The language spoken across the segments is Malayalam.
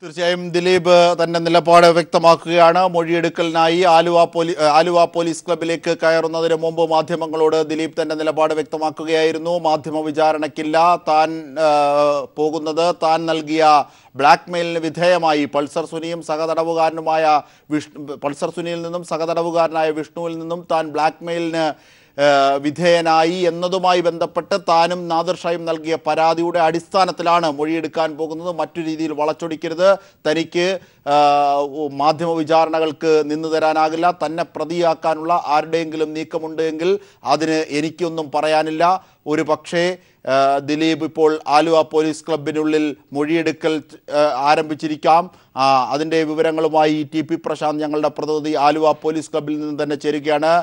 തീർച്ചയായും ദിലീപ് തന്റെ നിലപാട് വ്യക്തമാക്കുകയാണ്. മൊഴിയെടുക്കലിനായി ആലുവ പോലീസ് ക്ലബിലേക്ക് കയറുന്നതിന് മുമ്പ് മാധ്യമങ്ങളോട് ദിലീപ് തന്റെ നിലപാട് വ്യക്തമാക്കുകയായിരുന്നു. മാധ്യമ വിചാരണയ്ക്കില്ല താൻ പോകുന്നത് താൻ നൽകിയ ബ്ലാക്ക്മെയിലിന് വിധേയമായി പൾസർ സുനിയിൽ നിന്നും സഹതടവുകാരനായ വിഷ്ണുവിൽ നിന്നും താൻ ബ്ലാക്ക്മെയിലിന് വിധേയനായി എന്നതുമായി ബന്ധപ്പെട്ട് താനും നാദിർ ഷായും നൽകിയ പരാതിയുടെ അടിസ്ഥാനത്തിലാണ് മൊഴിയെടുക്കാൻ പോകുന്നത്. മറ്റു രീതിയിൽ വളച്ചൊടിക്കരുത്, തനിക്ക് മാധ്യമ വിചാരണകൾക്ക് നിന്നു തരാനാകില്ല, തന്നെ പ്രതിയാക്കാനുള്ള ആരുടെയെങ്കിലും നീക്കമുണ്ടെങ്കിൽ അതിന് എനിക്കൊന്നും പറയാനില്ല. ഒരു പക്ഷേ ദിലീപ് ഇപ്പോൾ ആലുവ പോലീസ് ക്ലബിനുള്ളിൽ മൊഴിയെടുക്കൽ ആരംഭിച്ചിരിക്കാം. അതിൻ്റെ വിവരങ്ങളുമായി ടി.പി. പ്രശാന്ത് ഞങ്ങളുടെ പ്രതിനിധി ആലുവ പോലീസ് ക്ലബിൽ നിന്ന് തന്നെ ചേരുകയാണ്.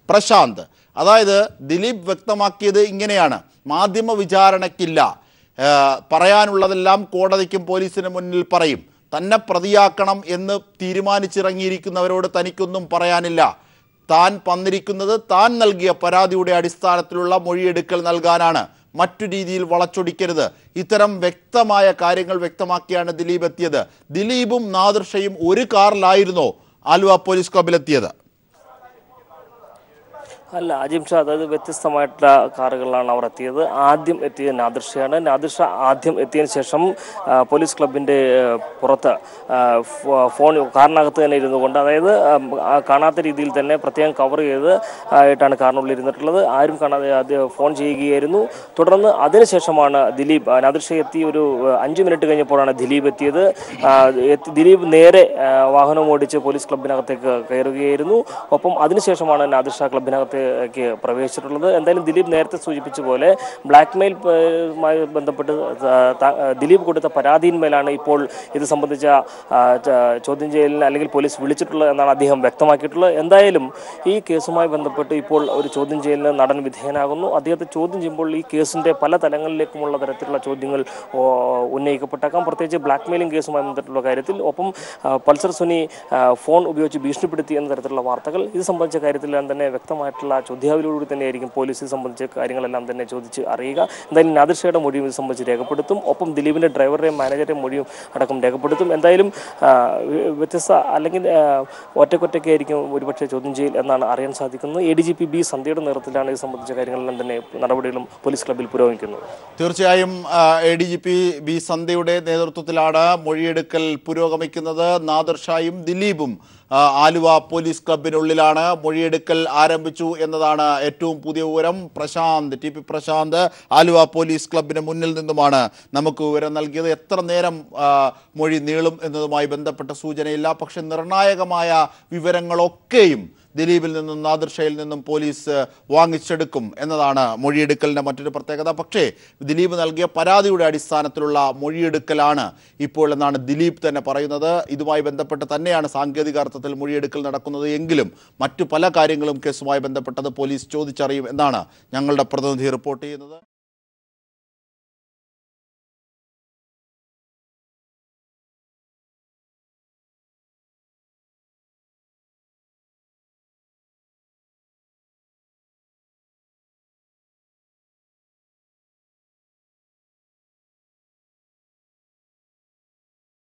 പ്രശാന്ത്, അതായത് ദിലീപ് വ്യക്തമാക്കിയത് ഇങ്ങനെയാണ്: മാധ്യമ വിചാരണയ്ക്കില്ല, പറയാനുള്ളതെല്ലാം കോടതിക്കും പോലീസിന് മുന്നിൽ പറയും, തന്നെ പ്രതിയാക്കണം എന്ന് തീരുമാനിച്ചിറങ്ങിയിരിക്കുന്നവരോട് തനിക്കൊന്നും പറയാനില്ല, താൻ വന്നിരിക്കുന്നത് താൻ നൽകിയ പരാതിയുടെ അടിസ്ഥാനത്തിലുള്ള മൊഴിയെടുക്കൽ നൽകാനാണ്, മറ്റു രീതിയിൽ വളച്ചൊടിക്കരുത്. ഇത്തരം വ്യക്തമായ കാര്യങ്ങൾ വ്യക്തമാക്കിയാണ് ദിലീപ് എത്തിയത്. ദിലീപും നാദിർ ഷയും ഒരു കാറിലായിരുന്നോ ആലുവ പോലീസ് ക്ലബിലെത്തിയത്? അല്ല അജിം ഷാ, അതായത് വ്യത്യസ്തമായിട്ടുള്ള കാറുകളിലാണ് അവർ എത്തിയത്. ആദ്യം എത്തിയത് നാദിർ ഷയാണ്. നാദിർ ഷാ ആദ്യം എത്തിയതിനു ശേഷം പോലീസ് ക്ലബിൻ്റെ പുറത്ത് കാറിനകത്ത് തന്നെ ഇരുന്നു കൊണ്ട്, അതായത് കാണാത്ത രീതിയിൽ തന്നെ പ്രത്യേകം കവർ ചെയ്ത് ആയിട്ടാണ് കാറിനുള്ളിൽ ഇരുന്നിട്ടുള്ളത്. ആരും കാണാതെ അത് ഫോൺ ചെയ്യുകയായിരുന്നു. തുടർന്ന് അതിനുശേഷമാണ് ദിലീപ്, നാദിർ ഷാ എത്തി ഒരു 5 മിനിറ്റ് കഴിഞ്ഞപ്പോഴാണ് ദിലീപ് എത്തിയത്. ദിലീപ് നേരെ വാഹനം ഓടിച്ച് പോലീസ് ക്ലബിനകത്തേക്ക് കയറുകയായിരുന്നു. ഒപ്പം അതിനുശേഷമാണ് നാദിർ ഷാ ക്ലബിനകത്ത് പ്രവേശിച്ചിട്ടുള്ളത്. എന്തായാലും ദിലീപ് നേരത്തെ സൂചിപ്പിച്ച പോലെ ബ്ലാക്ക്മെയിലുമായി ബന്ധപ്പെട്ട് ദിലീപ് കൊടുത്ത പരാതിയിന്മേലാണ് ഇപ്പോൾ ഇത് സംബന്ധിച്ച ചോദ്യം ചെയ്യലിന് അല്ലെങ്കിൽ പോലീസ് വിളിച്ചിട്ടുള്ളത് എന്നാണ് അദ്ദേഹം വ്യക്തമാക്കിയിട്ടുള്ളത്. എന്തായാലും ഈ കേസുമായി ബന്ധപ്പെട്ട് ഇപ്പോൾ ഒരു ചോദ്യം ചെയ്യലിന് നടൻ വിധേയനാകുന്നു. അദ്ദേഹത്തെ ചോദ്യം ചെയ്യുമ്പോൾ ഈ കേസിൻ്റെ പല തലങ്ങളിലേക്കുമുള്ള തരത്തിലുള്ള ചോദ്യങ്ങൾ ഉന്നയിക്കപ്പെട്ടേക്കാം, പ്രത്യേകിച്ച് ബ്ലാക്ക്മെയിലിംഗ് കേസുമായി ബന്ധപ്പെട്ടുള്ള കാര്യത്തിൽ. ഒപ്പം പൾസർ സുനി ഫോൺ ഉപയോഗിച്ച് ഭീഷണിപ്പെടുത്തി എന്ന തരത്തിലുള്ള വാർത്തകൾ, ഇത് സംബന്ധിച്ച കാര്യത്തിലെല്ലാം തന്നെ വ്യക്തമായിട്ടുള്ള ചോദ്യാവലിയോടുകൂടി തന്നെയായിരിക്കും പോലീസ് ഇത് സംബന്ധിച്ച കാര്യങ്ങളെല്ലാം തന്നെ ചോദിച്ച് അറിയുക. എന്തായാലും നാദിർ ഷായുടെ മൊഴിയും ഇത് സംബന്ധിച്ച് രേഖപ്പെടുത്തും. ഒപ്പം ദിലീപിൻ്റെ ഡ്രൈവറുടെയും മാനേജറുടെയും മൊഴിയും അടക്കം രേഖപ്പെടുത്തും. എന്തായാലും വ്യത്യസ്ത അല്ലെങ്കിൽ ഒറ്റയ്ക്കായിരിക്കും ഒരുപക്ഷെ ചോദ്യം ചെയ്യൽ എന്നാണ് അറിയാൻ സാധിക്കുന്നത്. ADGP B സന്ധ്യയുടെ നേതൃത്വത്തിലാണ് ഇത് സംബന്ധിച്ച കാര്യങ്ങളെല്ലാം തന്നെ നടപടികളും പോലീസ് ക്ലബിൽ പുരോഗമിക്കുന്നത്. തീർച്ചയായും ADGP B സന്ധ്യയുടെ നേതൃത്വത്തിലാണ് മൊഴിയെടുക്കൽ പുരോഗമിക്കുന്നത്. നാദിർ ഷായും ദിലീപും ആലുവ പോലീസ് ക്ലബിനുള്ളിലാണ്. മൊഴിയെടുക്കൽ ആരംഭിച്ചു എന്നതാണ് ഏറ്റവും പുതിയ വിവരം. ടി.പി. പ്രശാന്ത് ആലുവ പോലീസ് ക്ലബിന് മുന്നിൽ നിന്നുമാണ് നമുക്ക് വിവരം നൽകിയത്. എത്ര നേരം മൊഴി നീളും എന്നതുമായി ബന്ധപ്പെട്ട സൂചനയില്ല. പക്ഷെ നിർണായകമായ വിവരങ്ങളൊക്കെയും ദിലീപിൽ നിന്നും നാദിർ ഷയിൽ നിന്നും പോലീസ് വാങ്ങിച്ചെടുക്കും എന്നതാണ് മൊഴിയെടുക്കലിൻ്റെ മറ്റൊരു പ്രത്യേകത. പക്ഷേ ദിലീപ് നൽകിയ പരാതിയുടെ അടിസ്ഥാനത്തിലുള്ള മൊഴിയെടുക്കലാണ് ഇപ്പോൾ എന്നാണ് ദിലീപ് തന്നെ പറയുന്നത്. ഇതുമായി ബന്ധപ്പെട്ട് തന്നെയാണ് സാങ്കേതിക അർത്ഥത്തിൽ മൊഴിയെടുക്കൽ നടക്കുന്നത് എങ്കിലും മറ്റു പല കാര്യങ്ങളും കേസുമായി ബന്ധപ്പെട്ടത് പോലീസ് ചോദിച്ചറിയും എന്നാണ് ഞങ്ങളുടെ പ്രതിനിധി റിപ്പോർട്ട് ചെയ്യുന്നത്.